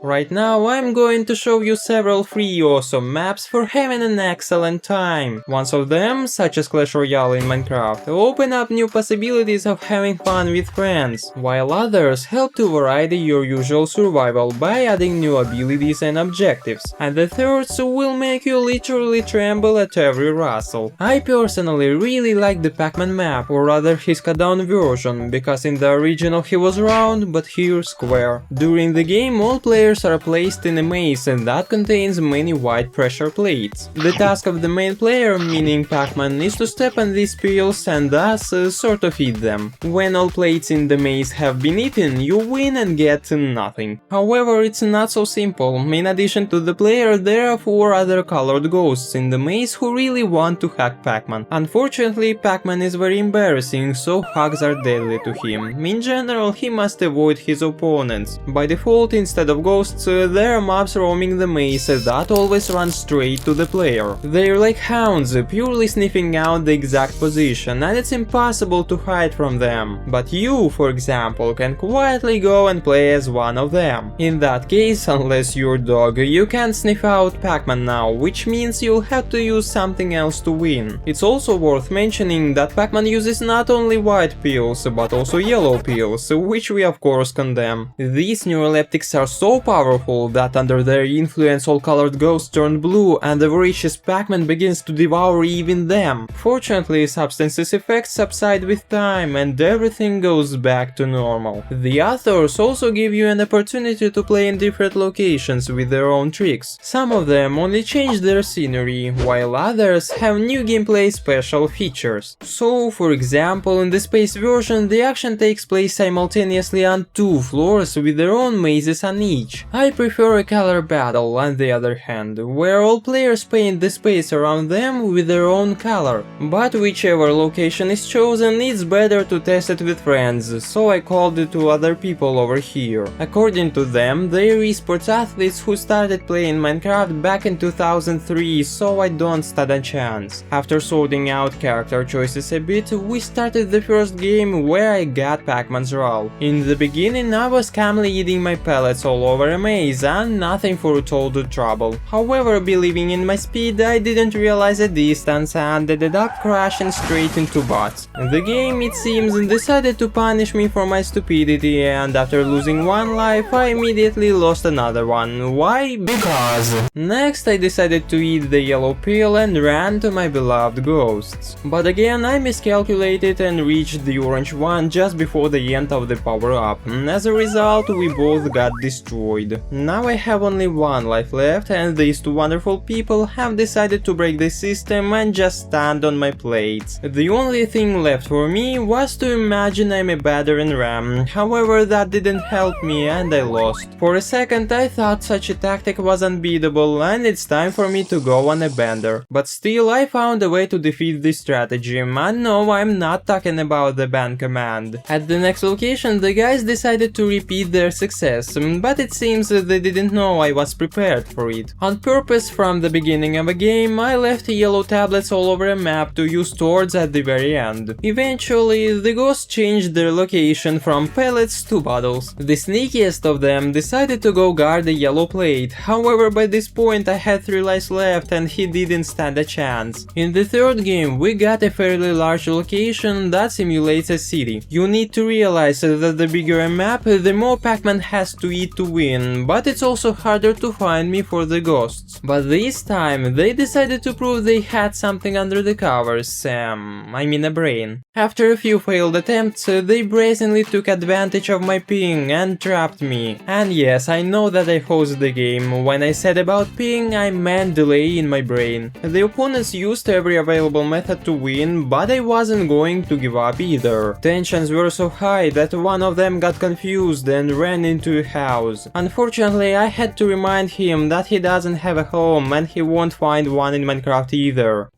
Right now I'm going to show you several free awesome maps for having an excellent time. Ones of them, such as Clash Royale in Minecraft, open up new possibilities of having fun with friends, while others help to vary your usual survival by adding new abilities and objectives, and the thirds will make you literally tremble at every rustle. I personally really like the Pac-Man map, or rather his cut-down version, because in the original he was round, but here square. During the game all players are placed in a maze and that contains many wide pressure plates. The task of the main player, meaning Pac-Man, is to step on these pills and thus sort of eat them. When all plates in the maze have been eaten, you win and get nothing. However, it's not so simple. In addition to the player, there are 4 other colored ghosts in the maze who really want to hack Pac-Man. Unfortunately, Pac-Man is very embarrassing, so hacks are deadly to him. In general, he must avoid his opponents. By default, instead of ghosts, there are mobs roaming the maze that always run straight to the player. They're like hounds, purely sniffing out the exact position, and it's impossible to hide from them. But you, for example, can quietly go and play as one of them. In that case, unless you're dog, you can't sniff out Pac-Man now, which means you'll have to use something else to win. It's also worth mentioning that Pac-Man uses not only white pills, but also yellow pills, which we of course condemn. These neuroleptics are so powerful that under their influence all colored ghosts turn blue and the voracious Pac-Man begins to devour even them. Fortunately, substance's effects subside with time and everything goes back to normal. The authors also give you an opportunity to play in different locations with their own tricks. Some of them only change their scenery, while others have new gameplay special features. So, for example, in the space version the action takes place simultaneously on 2 floors with their own mazes on each. I prefer a color battle, on the other hand, where all players paint the space around them with their own color. But whichever location is chosen, it's better to test it with friends, so I called it to other people over here. According to them, they're esports athletes who started playing Minecraft back in 2003, so I don't stand a chance. After sorting out character choices a bit, we started the first game where I got Pac-Man's role. In the beginning I was calmly eating my pellets all over a maze and nothing for total trouble. However, believing in my speed, I didn't realize the distance and ended up crashing straight into bots. The game, it seems, decided to punish me for my stupidity, and after losing 1 life I immediately lost another one. Why? Because... Next I decided to eat the yellow pill and ran to my beloved ghosts. But again I miscalculated and reached the orange one just before the end of the power-up. As a result, we both got destroyed. Now I have only 1 life left and these 2 wonderful people have decided to break the system and just stand on my plates. The only thing left for me was to imagine I'm a battering ram, however that didn't help me and I lost. For a second I thought such a tactic was unbeatable and it's time for me to go on a bender. But still I found a way to defeat this stratagem, and no, I'm not talking about the ban command. At the next location the guys decided to repeat their success, but it seems that they didn't know I was prepared for it. On purpose from the beginning of a game I left yellow tablets all over a map to use swords at the very end. Eventually the ghosts changed their location from pellets to bottles. The sneakiest of them decided to go guard the yellow plate, however by this point I had 3 lives left and he didn't stand a chance. In the third game we got a fairly large location that simulates a city. You need to realize that the bigger a map, the more Pac-Man has to eat to win, but it's also harder to find me for the ghosts. But this time they decided to prove they had something under the covers, I mean a brain. After a few failed attempts, they brazenly took advantage of my ping and trapped me. And yes, I know that I hosed the game. When I said about ping, I meant delay in my brain. The opponents used every available method to win, but I wasn't going to give up either. Tensions were so high that one of them got confused and ran into a house. Unfortunately, I had to remind him that he doesn't have a home and he won't find one in Minecraft either.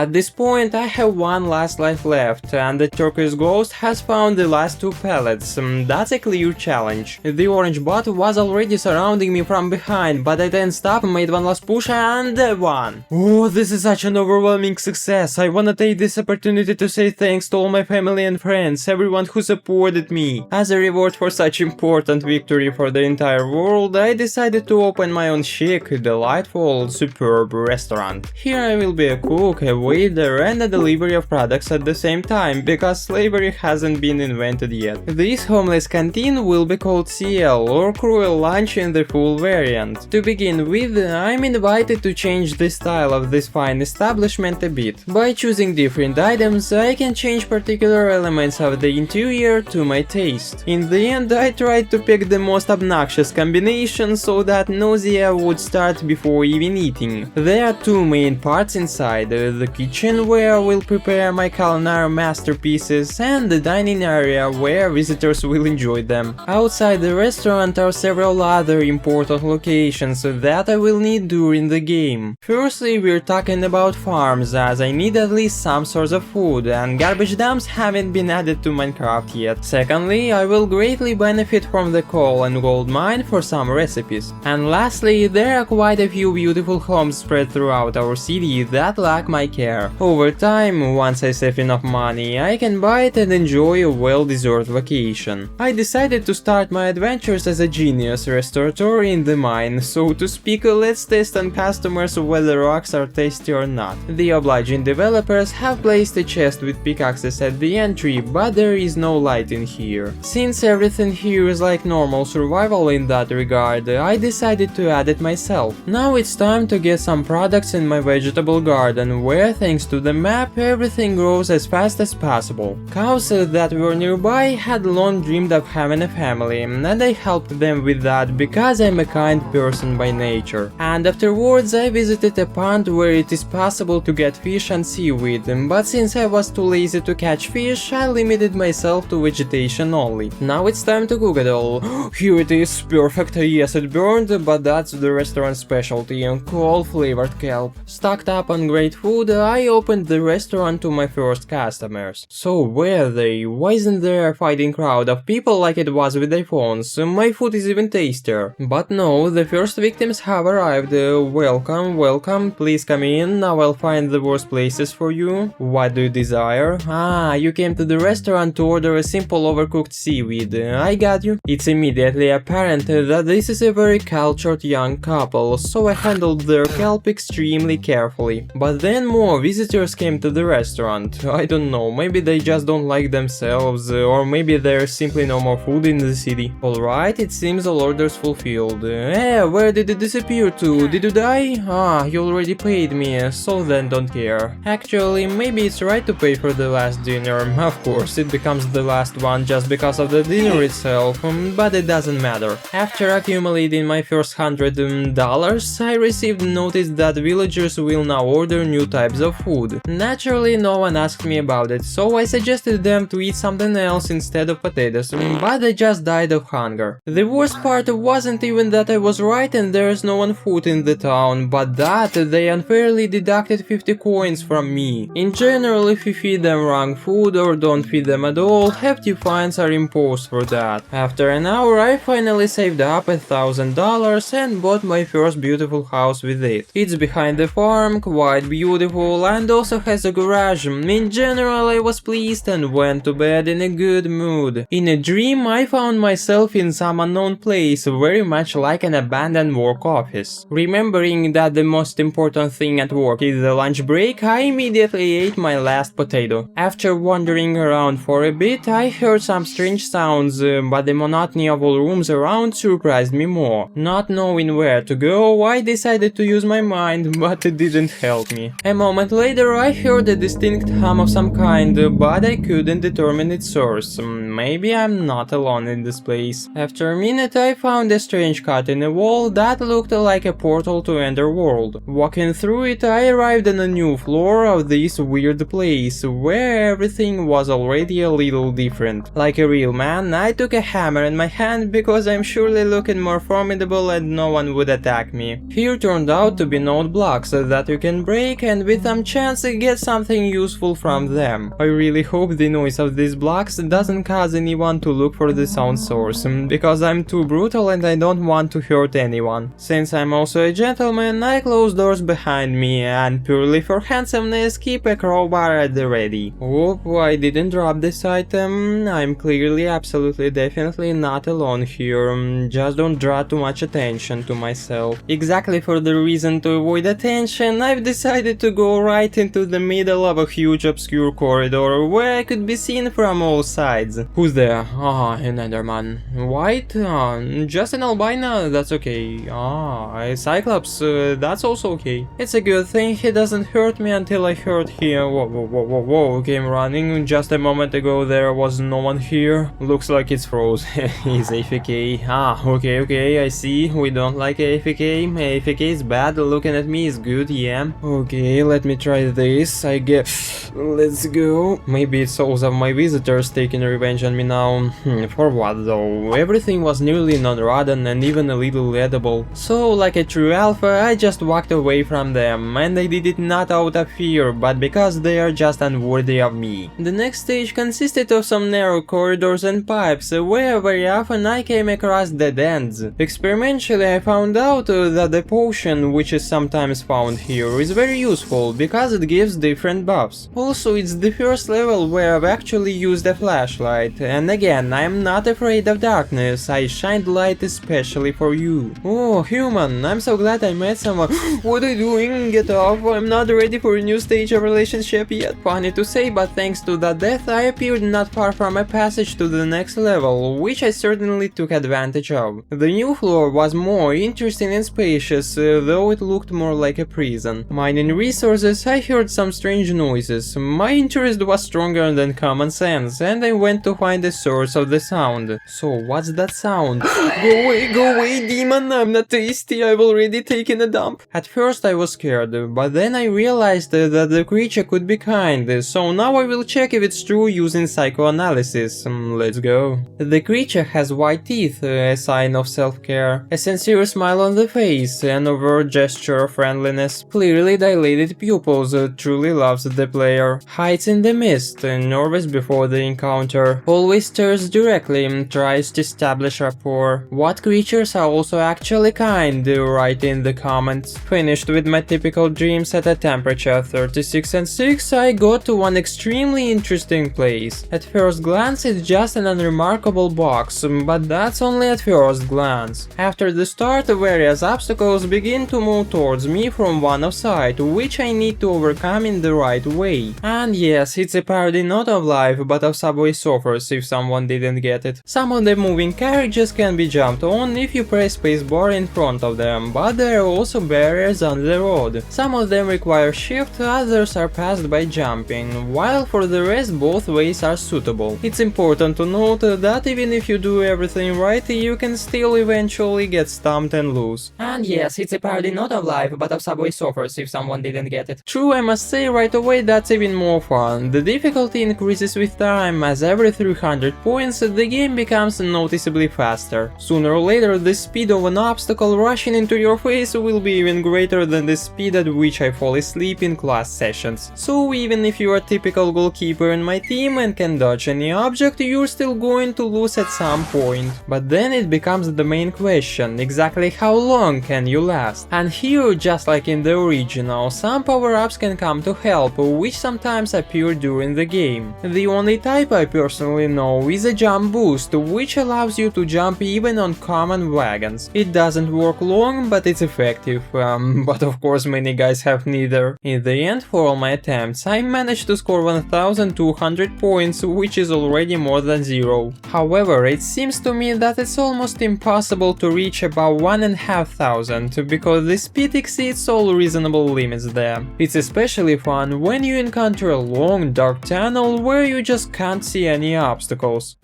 At this point, I have one last life left, and the turquoise ghost has found the last 2 pellets. That's a clear challenge. The orange bot was already surrounding me from behind, but I didn't stop, made one last push and won. Oh, this is such an overwhelming success. I wanna take this opportunity to say thanks to all my family and friends, everyone who supported me. As a reward for such important victory for the entire world, I decided to open my own chic, delightful, superb restaurant. Here I will be a cook, a waiter, and a delivery of products at the same time, because slavery hasn't been invented yet. This homeless canteen will be called CL, or Cruel Lunch in the full variant. To begin with, I'm invited to change the style of this fine establishment a bit. By choosing different items, I can change particular elements of the interior to my taste. In the end, I tried to pick the most obnoxious combination so that nausea would start before even eating. There are 2 main parts inside, the kitchen where I will prepare my culinary masterpieces and the dining area where visitors will enjoy them. Outside the restaurant are several other important locations that I will need during the game. Firstly, we're talking about farms, as I need at least some source of food, and garbage dumps haven't been added to Minecraft yet. Secondly, I will greatly benefit from the coal and gold mine for some recipes. And lastly, there are quite a few beautiful homes spread throughout our city that lack my care. Over time, once I save enough money, I can buy it and enjoy a well-deserved vacation. I decided to start my adventures as a genius restaurateur in the mine, so to speak. Let's test on customers whether rocks are tasty or not. The obliging developers have placed a chest with pickaxes at the entry, but there is no light in here. Since everything here is like normal survival in that regard, I decided to add it myself. Now it's time to get some products in my vegetable garden, where thanks to the map everything grows as fast as possible. Cows that were nearby had long dreamed of having a family, and I helped them with that because I'm a kind person by nature. And afterwards I visited a pond where it is possible to get fish and seaweed, but since I was too lazy to catch fish, I limited myself to vegetation only. Now it's time to cook it all. Here it is, perfect. Yes, it burned, but that's the restaurant specialty, coal flavored kelp. Stocked up on great food, I opened the restaurant to my first customers. So where are they? Why isn't there a fighting crowd of people like it was with iPhones? My food is even tastier. But no, the first victims have arrived. Welcome, welcome, please come in, now I'll find the worst places for you. What do you desire? Ah, you came to the restaurant to order a simple overcooked seaweed. I got you. It's immediately apparent that this is a very cultured young couple, so I handled their kelp extremely carefully. But then more visitors came to the restaurant. I don't know, maybe they just don't like themselves, or maybe there's simply no more food in the city. Alright, it seems all orders fulfilled. Where did it disappear to? Did you die? Ah, you already paid me, so then don't care. Actually, maybe it's right to pay for the last dinner. Of course, it becomes the last one just because of the dinner itself, but it doesn't matter. After accumulating my first $100, I received notice that villagers will now order new types of food. Naturally, no one asked me about it, so I suggested them to eat something else instead of potatoes, but they just died of hunger. The worst part wasn't even that I was right and there's no one food in the town, but that they unfairly deducted 50 coins from me. In general, if you feed them wrong food or don't feed them at all, hefty fines are imposed for that. After an hour, I finally saved up $1,000 and bought my first beautiful house with it. It's behind the farm, quite beautiful, and also has a garage. In general, I was pleased and went to bed in a good mood. In a dream, I found myself in some unknown place, very much like an abandoned work office. Remembering that the most important thing at work is the lunch break, I immediately ate my last potato. After wandering around for a bit, I heard some strange sounds, but the monotony of all rooms around surprised me more. Not knowing where to go, I decided to use my mind, but it didn't help me. A moment later, I heard a distinct hum of some kind, but I couldn't determine its source. maybe I'm not alone in this place. After a minute I found a strange cut in the wall that looked like a portal to Underworld. Walking through it I arrived on a new floor of this weird place, where everything was already a little different. Like a real man, I took a hammer in my hand because I'm surely looking more formidable and no one would attack me. Here turned out to be note blocks that you can break and with some chance get something useful from them. I really hope the noise of these blocks doesn't cause anyone to look for the sound source, because I'm too brutal and I don't want to hurt anyone. Since I'm also a gentleman, I close doors behind me and purely for handsomeness keep a crowbar at the ready. Oh, I didn't drop this item. I'm clearly absolutely definitely not alone here. Just don't draw too much attention to myself. Exactly for the reason to avoid attention, I've decided to go right into the middle of a huge obscure corridor where I could be seen from all sides. Who's there? Ah, an Enderman. White? Just an albino? That's okay. A Cyclops? That's also okay. It's a good thing he doesn't hurt me until I hurt him. Whoa, came running. Just a moment ago there was no one here. Looks like it's froze. He's AFK. Okay, I see. We don't like AFK. AFK is bad. Looking at me is good, yeah. Okay, let me try this. I guess. Let's go. Maybe it's souls of my visitors taking revenge on me now. For what though? Everything was nearly non-rotten and even a little edible. So, like a true alpha, I just walked away from them, and I did it not out of fear, but because they are just unworthy of me. The next stage consisted of some narrow corridors and pipes, where very often I came across dead ends. Experimentally, I found out that the potion, which is sometimes found here, is very useful, because it gives different buffs. Also, it's the first level where I've actually used a flashlight, and again, I'm not afraid of darkness, I shined light especially for you. Oh, human, I'm so glad I met someone. What are you doing? Get off, I'm not ready for a new stage of relationship yet. Funny to say, but thanks to that death, I appeared not far from a passage to the next level, which I certainly took advantage of. The new floor was more interesting and spacious, though it looked more like a prison. Mining resources, I heard some strange noises. My interest was stronger than common sense, and I went to find the source of the sound. So, what's that sound? Go away, demon, I'm not tasty, I've already taken a dump. At first I was scared, but then I realized that the creature could be kind, so now I will check if it's true using psychoanalysis. Let's go. The creature has white teeth, a sign of self-care, a sincere smile on the face, an overt gesture of friendliness, clearly dilated pupils, truly loves the player, hides in the mist, nervous before the encounter, always stares directly, tries to establish rapport. What creatures are also actually kind? Write in the comments. Finished with my typical dreams at a temperature 36 and 6, I got to one extremely interesting place. At first glance it's just an unremarkable box, but that's only at first glance. After the start, various obstacles begin to move towards me from one of sight, which I need to overcome in the right way. And yes, it's a parody not of life, but of Subway Surfers, if someone didn't get it. Some of the moving carriages can be jumped on if you press spacebar in front of them, but there are also barriers on the road. Some of them require shift, others are passed by jumping, while for the rest both ways are suitable. It's important to note that even if you do everything right, you can still eventually get stumped and lose. And yes, it's a parody not of life, but of Subway Surfers, if someone didn't get it. True, I must say right away that's even more fun. The difficulty increases with time, as every 300 points the game becomes noticeably faster. Sooner or later the speed of an obstacle rushing into your face will be even greater than the speed at which I fall asleep in class sessions. So even if you are a typical goalkeeper in my team and can dodge any object, you're still going to lose at some point. But then it becomes the main question, exactly how long can you last? And here, just like in the original, some power-ups can come to help, which sometimes appear during the game. The only type I personally know is a jump boost, which allows you to jump even on common wagons. It doesn't work long, but it's effective, but of course many guys have neither. In the end, for all my attempts, I managed to score 1200 points, which is already more than zero. However, it seems to me that it's almost impossible to reach about 1500, because the speed exceeds all reasonable limits there. It's especially fun when you encounter a long dark tunnel where you just can't see any obstacles.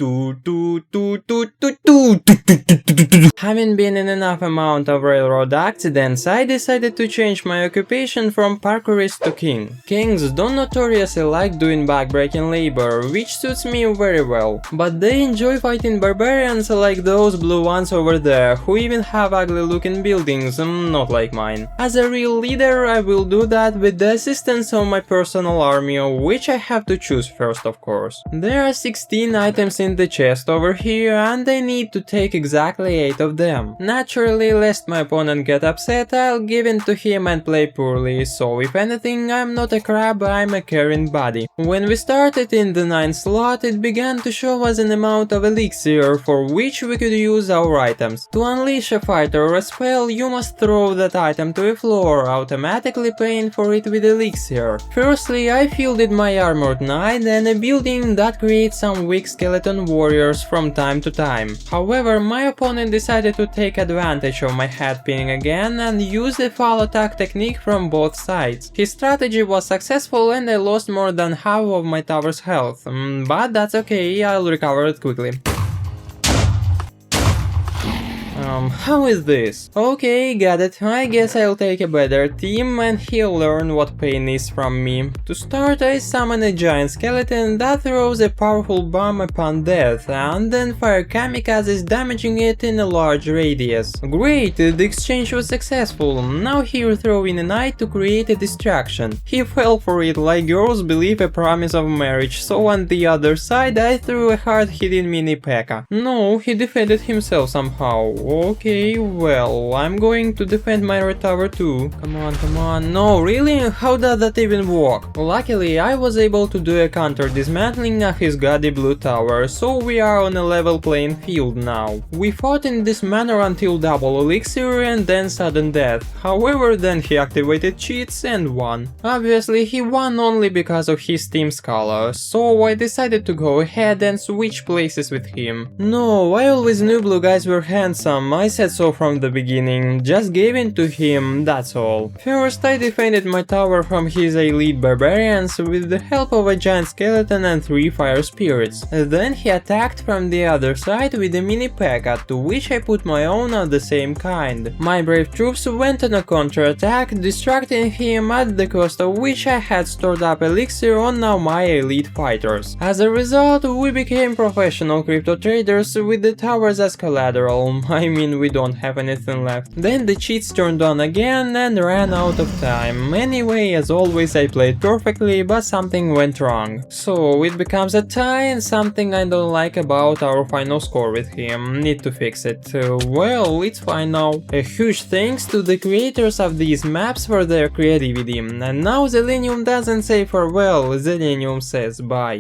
Having been in enough amount of railroad accidents, I decided to change my occupation from parkourist to king. Kings don't notoriously like doing backbreaking labor, which suits me very well, but they enjoy fighting barbarians like those blue ones over there, who even have ugly looking buildings, not like mine. As a real leader, I will do that with the assistance of my personal army, which I have to choose first, of course. There are 16 items in the chest over here, and I need to take exactly 8 of them. Naturally, lest my opponent get upset, I'll give in to him and play poorly, so if anything, I'm not a crab, I'm a caring buddy. When we started in the 9th slot, it began to show us an amount of elixir for which we could use our items. To unleash a fighter or a spell, you must throw that item to the floor, automatically paying for it with elixir. Firstly, I fielded my armored knight and a building that creates some weak skeleton warriors from time to time. However, my opponent decided to take advantage of my head pinning again and use the fall attack technique from both sides. His strategy was successful and I lost more than half of my tower's health, but that's okay, I'll recover it quickly. How is this? Okay, got it. I guess I'll take a better team and he'll learn what pain is from me. To start, I summon a giant skeleton that throws a powerful bomb upon death and then fire kamikazes, damaging it in a large radius. Great, the exchange was successful. Now he'll throw in a knight to create a distraction. He fell for it like girls believe a promise of marriage, so on the other side I threw a hard-hitting mini P.E.K.K.A. No, he defended himself somehow. Okay, well, I'm going to defend my red tower too. Come on. No, really? How does that even work? Luckily, I was able to do a counter dismantling of his gaudy blue tower, so we are on a level playing field now. We fought in this manner until double elixir and then sudden death. However, then he activated cheats and won. Obviously, he won only because of his team's color, so I decided to go ahead and switch places with him. No, I always knew blue guys were handsome. I said so from the beginning, just gave in to him, that's all. First, I defended my tower from his elite barbarians with the help of a giant skeleton and 3 fire spirits. Then he attacked from the other side with a mini P.E.K.K.A, to which I put my own of the same kind. My brave troops went on a counter-attack, distracting him, at the cost of which I had stored up elixir on now my elite fighters. As a result, we became professional crypto traders with the towers as collateral. I mean, we don't have anything left. Then the cheats turned on again and ran out of time. Anyway, as always, I played perfectly, but something went wrong. So it becomes a tie and something I don't like about our final score with him. Need to fix it. Well, it's fine now. A huge thanks to the creators of these maps for their creativity. And now Zellenium doesn't say farewell, Zellenium says bye.